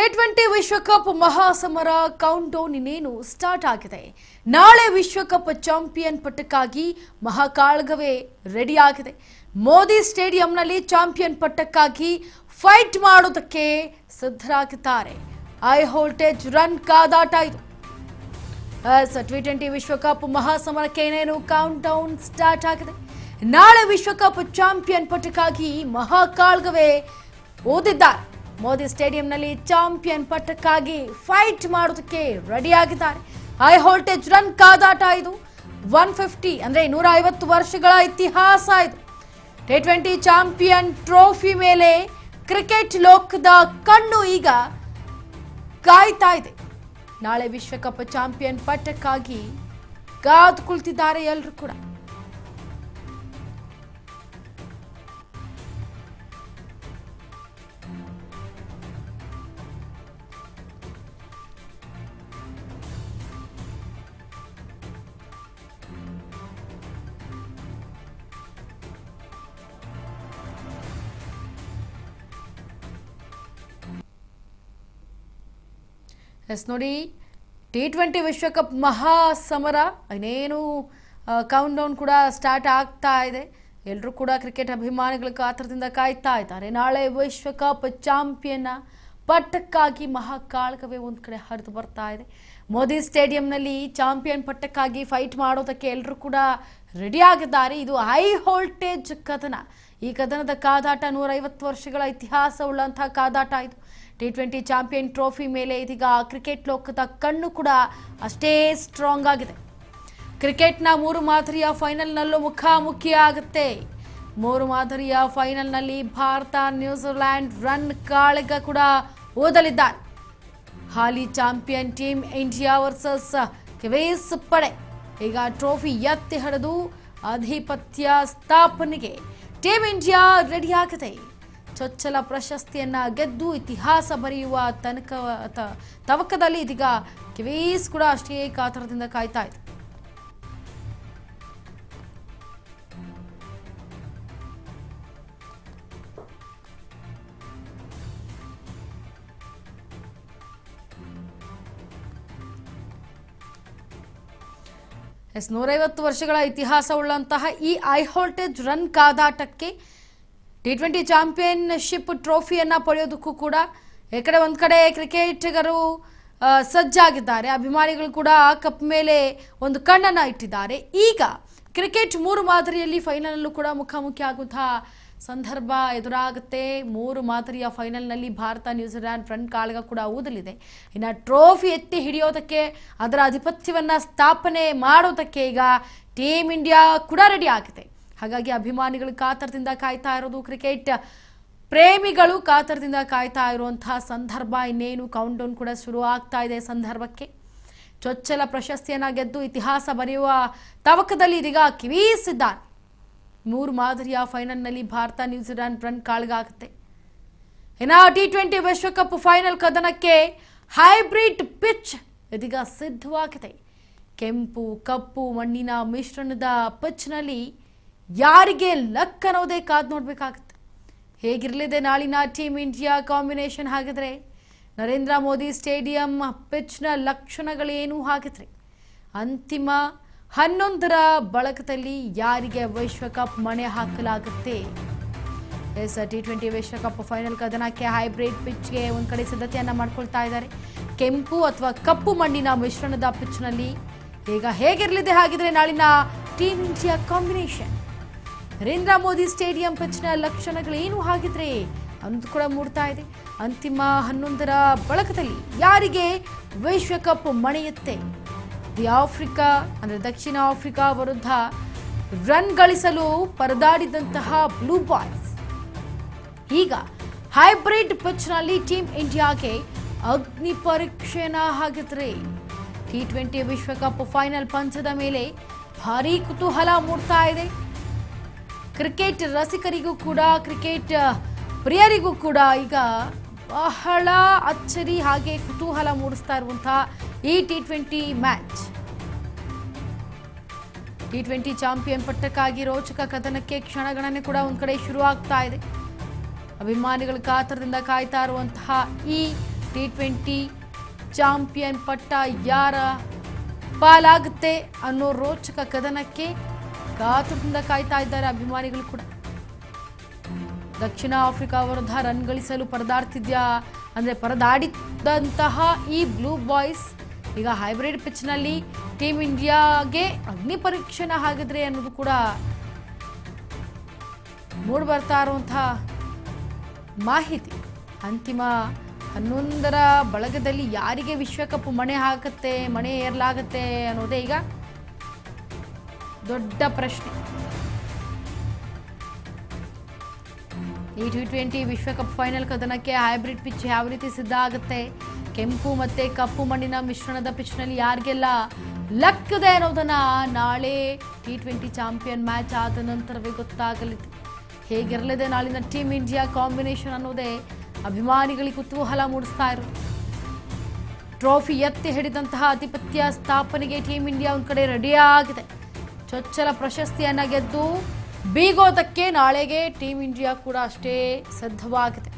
T20 ವಿಶ್ವಕಪ್ ಮಹಾಸಮರ count down ಇನ್ನೇನು start ಆಗಿದೆ. ನಾಳೆ ವಿಶ್ವಕಪ್ ಚಾಂಪಿಯನ್ ಪಟ್ಟಕ್ಕಾಗಿ ಮಹಾಕಾಳಗವೇ ರೆಡಿ ಆಗಿದೆ. ಮೋದಿ ಸ್ಟೇಡಿಯಂನಲ್ಲಿ ಚಾಂಪಿಯನ್ ಪಟ್ಟಕ್ಕಾಗಿ ಫೈಟ್ ಮಾಡೋದಕ್ಕೆ ಸಿದ್ಧರಾಗಿದ್ದಾರೆ. ಹೈ ವೋಲ್ಟೇಜ್ ರನ್ ಕಾದಾಟ ಇದು. T20 ವಿಶ್ವಕಪ್ ಮಹಾಸಮರಕ್ಕೆ ಇನ್ನೇನು ಕೌಂಟ್ ಡೌನ್ ಸ್ಟಾರ್ಟ್ ಆಗಿದೆ. ನಾಳೆ ವಿಶ್ವಕಪ್ ಚಾಂಪಿಯನ್ ಪಟ್ಟಕ್ಕಾಗಿ ಮಹಾಕಾಳಗವೇ ಓದಿದ್ದಾರೆ. ಮೋದಿ ಸ್ಟೇಡಿಯಂನಲ್ಲಿ ಚಾಂಪಿಯನ್ ಪಟ್ಟಕ್ಕಾಗಿ ಫೈಟ್ ಮಾಡೋದಕ್ಕೆ ರೆಡಿ ಆಗಿದ್ದಾರೆ. ಹೈ ವೋಲ್ಟೇಜ್ ರನ್ ಕಾದಾಟ ಇದು. 150 ಅಂದ್ರೆ 150 ವರ್ಷಗಳ ಇತಿಹಾಸ ಇದು. T20 ಚಾಂಪಿಯನ್ ಟ್ರೋಫಿ ಮೇಲೆ ಕ್ರಿಕೆಟ್ ಲೋಕದ ಕಣ್ಣು ಈಗ ಕಾಯ್ತಾ ಇದೆ. ನಾಳೆ ವಿಶ್ವಕಪ್ ಚಾಂಪಿಯನ್ ಪಟ್ಟಕ್ಕಾಗಿ ಕಾದು ಕುಳಿತಿದ್ದಾರೆ ಎಲ್ಲರೂ ಕೂಡ. ನೋಡಿ, T20 ವಿಶ್ವಕಪ್ ಮಹಾಸಮರ ಇನ್ನೇನು ಕೌಂಟ್ ಡೌನ್ ಕೂಡ ಸ್ಟಾರ್ಟ್ ಆಗ್ತಾ ಇದೆ. ಎಲ್ಲರೂ ಕೂಡ ಕ್ರಿಕೆಟ್ ಅಭಿಮಾನಿಗಳ ಕಾತರದಿಂದ ಕಾಯ್ತಾ ಇದ್ದಾರೆ. ನಾಳೆ ವಿಶ್ವಕಪ್ ಚಾಂಪಿಯನ್ ಪಟ್ಟಕ್ಕಾಗಿ ಮಹಾಕಾಳಗವೇ ಒಂದು ಕಡೆ ಹರಿದು ಬರ್ತಾ ಇದೆ. ಮೋದಿ ಸ್ಟೇಡಿಯಂನಲ್ಲಿ ಚಾಂಪಿಯನ್ ಪಟ್ಟಕ್ಕಾಗಿ ಫೈಟ್ ಮಾಡೋದಕ್ಕೆ ಎಲ್ಲರೂ ಕೂಡ ರೆಡಿ ಆಗಿದ್ದಾರೆ. ಇದು ಹೈ ವೋಲ್ಟೇಜ್ ಕದನ. ಈ ಕದನದ ಕಾದಾಟ 150 ವರ್ಷಗಳ ಇತಿಹಾಸ ಉಳ್ಳಂತಹ ಕಾದಾಟ ಇದು. T20 ಚಾಂಪಿಯನ್ ಟ್ರೋಫಿ ಮೇಲೆ ಇದೀಗ ಕ್ರಿಕೆಟ್ ಲೋಕದ ಕಣ್ಣು ಕೂಡ ಅಷ್ಟೇ ಸ್ಟ್ರಾಂಗ್ ಆಗಿದೆ. ಕ್ರಿಕೆಟ್ನ 3 ಮಾದರಿಯ ಫೈನಲ್ನಲ್ಲೂ ಮುಖಾಮುಖಿ ಆಗುತ್ತೆ. 3 ಮಾದರಿಯ ಫೈನಲ್ನಲ್ಲಿ ಭಾರತ ನ್ಯೂಜಿಲೆಂಡ್ ರನ್ ಕಾಳಗ ಕೂಡ ಓದಲಿದ್ದಾರೆ. ಹಾಲಿ champion team India versus Kiwis ಪಡೆ ಈಗ ಟ್ರೋಫಿ ಎತ್ತಿ ಹಿಡಿದು ಆಧಿಪತ್ಯ ಸ್ಥಾಪನೆಗೆ ಟೀಮ್ ಇಂಡಿಯಾ ರೆಡಿಯಾಗಿದೆ. ಚೊಚ್ಚಲ ಪ್ರಶಸ್ತಿಯನ್ನ ಗೆದ್ದು ಇತಿಹಾಸ ಬರೆಯುವ ತವಕದಲ್ಲಿ ಇದೀಗ ಕಿವೀಸ್ ಕೂಡ ಅಷ್ಟೇ ಕಾತರದಿಂದ ಕಾಯ್ತಾ ಇದೆ. ಎಸ್ 150 ವರ್ಷಗಳ ಇತಿಹಾಸ ಉಳ್ಳಂತಹ ಈ ಹೈ ವೋಲ್ಟೇಜ್ ರನ್ ಕಾದಾಟಕ್ಕೆ T20 ಚಾಂಪಿಯನ್ಶಿಪ್ ಟ್ರೋಫಿಯನ್ನು ಪಡೆಯೋದಕ್ಕೂ ಕೂಡ ಈ ಕಡೆ ಒಂದು ಕಡೆ ಕ್ರಿಕೆಟಿಗರು ಸಜ್ಜಾಗಿದ್ದಾರೆ. ಅಭಿಮಾನಿಗಳು ಕೂಡ ಕಪ್ ಮೇಲೆ ಒಂದು ಕಣ್ಣನ್ನು ಇಟ್ಟಿದ್ದಾರೆ. ಈಗ ಕ್ರಿಕೆಟ್ 3 ಮಾದರಿಯಲ್ಲಿ ಫೈನಲ್ನಲ್ಲೂ ಕೂಡ ಮುಖಾಮುಖಿ ಆಗುವಂತಹ ಸಂದರ್ಭ ಎದುರಾಗುತ್ತೆ. 3 ಮಾದರಿಯ ಫೈನಲ್ನಲ್ಲಿ ಭಾರತ ನ್ಯೂಜಿಲೆಂಡ್ ರನ್ ಕಾಳಗ ಕೂಡ ಊದಲಿದೆ. ಇನ್ನು ಟ್ರೋಫಿ ಎತ್ತಿ ಹಿಡಿಯೋದಕ್ಕೆ ಅದರ ಆಧಿಪತ್ಯವನ್ನು ಸ್ಥಾಪನೆ ಮಾಡೋದಕ್ಕೆ ಈಗ ಟೀಮ್ ಇಂಡಿಯಾ ಕೂಡ ರೆಡಿ ಆಗಿದೆ. ಹಾಗಾಗಿ ಅಭಿಮಾನಿಗಳು ಕಾತರದಿಂದ ಕಾಯ್ತಾ ಇರೋದು, ಕ್ರಿಕೆಟ್ ಪ್ರೇಮಿಗಳು ಕಾತರದಿಂದ ಕಾಯ್ತಾ ಇರುವಂತಹ ಸಂದರ್ಭ. ಇನ್ನೇನು ಕೌಂಟ್ ಡೌನ್ ಕೂಡ ಶುರು ಆಗ್ತಾ ಇದೆ. ಸಂದರ್ಭಕ್ಕೆ ಚೊಚ್ಚಲ ಪ್ರಶಸ್ತಿಯನ್ನು ಗೆದ್ದು ಇತಿಹಾಸ ಬರೆಯುವ ತವಕದಲ್ಲಿ ಇದೀಗ ಕಿವೀಸಿದ್ದಾರೆ. 3 ಮಾದರಿಯ ಫೈನಲ್ನಲ್ಲಿ ಭಾರತ ನ್ಯೂಜಿಲೆಂಡ್ ರನ್ ಕಾಳಗ ಆಗುತ್ತೆ. ಇನ್ನು T20 ವಿಶ್ವಕಪ್ ಫೈನಲ್ ಕದನಕ್ಕೆ ಹೈಬ್ರಿಡ್ ಪಿಚ್ ಇದೀಗ ಸಿದ್ಧವಾಗಿದೆ. ಕೆಂಪು ಕಪ್ಪು ಮಣ್ಣಿನ ಮಿಶ್ರಣದ ಪಿಚ್ನಲ್ಲಿ ಯಾರಿಗೆ ಲಕ್ ಅನ್ನೋದೇ ಕಾದು ನೋಡಬೇಕಾಗುತ್ತೆ. ಹೇಗಿರಲಿದೆ ನಾಳಿನ ಟೀಮ್ ಇಂಡಿಯಾ ಕಾಂಬಿನೇಷನ್? ಹಾಗಿದ್ರೆ ನರೇಂದ್ರ ಮೋದಿ ಸ್ಟೇಡಿಯಂ ಪಿಚ್ನ ಲಕ್ಷಣಗಳೇನು? ಹಾಗಿದ್ರೆ ಅಂತಿಮ 11ರ ಬಳಗದಲ್ಲಿ ಯಾರಿಗೆ ವಿಶ್ವಕಪ್ ಮಣೆ ಹಾಕಲಾಗುತ್ತೆ? T20 ವಿಶ್ವಕಪ್ ಫೈನಲ್ ಕದನಕ್ಕೆ ಹೈಬ್ರಿಡ್ ಪಿಚ್ಗೆ ಒಂದು ಕಡೆ ಸಿದ್ಧತೆಯನ್ನು ಮಾಡ್ಕೊಳ್ತಾ ಇದ್ದಾರೆ. ಕೆಂಪು ಅಥವಾ ಕಪ್ಪು ಮಣ್ಣಿನ ಮಿಶ್ರಣದ ಪಿಚ್ನಲ್ಲಿ ಈಗ ಹೇಗಿರಲಿದೆ ಹಾಗಿದ್ರೆ ನಾಳಿನ team India combination? Narendra Modi stadium ಪಿಚ್ನ ಲಕ್ಷಣಗಳೇನು ಹಾಗಿದ್ರೆ ಅನ್ನೋದು ಕೂಡ ಮೂಡ್ತಾ ಇದೆ. ಅಂತಿಮ 11ರ ಬಳಗದಲ್ಲಿ ಯಾರಿಗೆ ವಿಶ್ವಕಪ್ ಮಣೆಯುತ್ತೆ? ಆಫ್ರಿಕಾ ಅಂದರೆ ದಕ್ಷಿಣ ಆಫ್ರಿಕಾ ವಿರುದ್ಧ ರನ್ ಗಳಿಸಲು ಪರದಾಡಿದಂತಹ ಬ್ಲೂ ಬಾಯ್ಸ್ ಈಗ ಹೈಬ್ರಿಡ್ ಪಿಚ್ನಲ್ಲಿ ಟೀಮ್ ಇಂಡಿಯಾಗೆ ಅಗ್ನಿ ಪರೀಕ್ಷೆನ ಹಾಕಿದ್ರೆ T20 ವಿಶ್ವಕಪ್ ಫೈನಲ್ ಪಂಚದ ಮೇಲೆ ಭಾರೀ ಕುತೂಹಲ ಮೂಡ್ತಾ ಇದೆ. ಕ್ರಿಕೆಟ್ ರಸಿಕರಿಗೂ ಕೂಡ ಕ್ರಿಕೆಟ್ ಪ್ರಿಯರಿಗೂ ಕೂಡ ಈಗ ಬಹಳ ಅಚ್ಚರಿ ಹಾಗೆ ಕುತೂಹಲ ಮೂಡಿಸ್ತಾ ಇರುವಂತಹ ಈ T20 ಮ್ಯಾಚ್. T20 ಚಾಂಪಿಯನ್ ಪಟ್ಟಕ್ಕಾಗಿ ರೋಚಕ ಕದನಕ್ಕೆ ಕ್ಷಣಗಣನೆ ಕೂಡ ಒಂದು ಕಡೆ ಶುರು ಆಗ್ತಾ ಇದೆ. ಅಭಿಮಾನಿಗಳ ಕಾತರದಿಂದ ಕಾಯ್ತಾ ಇರುವಂತಹ ಈ T20 ಚಾಂಪಿಯನ್ ಪಟ್ಟ ಯಾರ ಪಾಲಾಗುತ್ತೆ ಅನ್ನೋ ರೋಚಕ ಕದನಕ್ಕೆ ಕಾತುರದಿಂದ ಕಾಯ್ತಾ ಇದ್ದಾರೆ ಅಭಿಮಾನಿಗಳು ಕೂಡ. ದಕ್ಷಿಣ ಆಫ್ರಿಕಾ ವಿರುದ್ಧ ರನ್ ಗಳಿಸಲು ಪರದಾಡಿದಂತಹ ಈ ಬ್ಲೂ ಬಾಯ್ಸ್ ಈಗ ಹೈಬ್ರಿಡ್ ಪಿಚ್ನಲ್ಲಿ ಟೀಮ್ ಇಂಡಿಯಾಗೆ ಅಗ್ನಿ ಪರೀಕ್ಷೆನ ಹಾಗಿದ್ರೆ ಅನ್ನೋದು ಕೂಡ ಮೂಡ್ ಬರ್ತಾ ಇರುವಂತಹ ಮಾಹಿತಿ. ಅಂತಿಮ 11ರ ಬಳಗದಲ್ಲಿ ಯಾರಿಗೆ ವಿಶ್ವಕಪ್ ಮಣೆ ಏರ್ಲಾಗುತ್ತೆ ಅನ್ನೋದೇ ಈಗ ದೊಡ್ಡ ಪ್ರಶ್ನೆ. ಈ T20 ವಿಶ್ವಕಪ್ ಫೈನಲ್ ಕದನಕ್ಕೆ ಹೈಬ್ರಿಡ್ ಪಿಚ್ ಯಾವ ರೀತಿ ಸಿದ್ಧ ಆಗುತ್ತೆ, ಕೆಂಪು ಮತ್ತೆ ಕಪ್ಪು ಮಣ್ಣಿನ ಮಿಶ್ರಣದ ಪಿಚ್ನಲ್ಲಿ ಯಾರಿಗೆಲ್ಲ ಲಕ್ ಇದೆ ಅನ್ನೋದನ್ನ ನಾಳೆ T20 ಚಾಂಪಿಯನ್ ಮ್ಯಾಚ್ ಆದ ನಂತರವೇ ಗೊತ್ತಾಗಲಿದೆ. ಹೇಗಿರಲಿದೆ ನಾಳಿನ ಟೀಮ್ ಇಂಡಿಯಾ ಕಾಂಬಿನೇಷನ್ ಅನ್ನೋದೇ ಅಭಿಮಾನಿಗಳಿಗೆ ಕುತೂಹಲ ಮೂಡಿಸ್ತಾ ಇರೋದು. ಟ್ರೋಫಿ ಎತ್ತಿ ಹಿಡಿದಂತಹ ಆಧಿಪತ್ಯ ಸ್ಥಾಪನೆಗೆ ಟೀಮ್ ಇಂಡಿಯಾ ಒಂದು ಕಡೆ ರೆಡಿಯಾಗಿದೆ. ಚೊಚ್ಚಲ ಪ್ರಶಸ್ತಿಯನ್ನ ಗೆದ್ದು ಬೀಗೋದಕ್ಕೆ ನಾಳೆಗೆ ಟೀಮ್ ಇಂಡಿಯಾ ಕೂಡ ಅಷ್ಟೇ ಸಿದ್ಧವಾಗಿದೆ.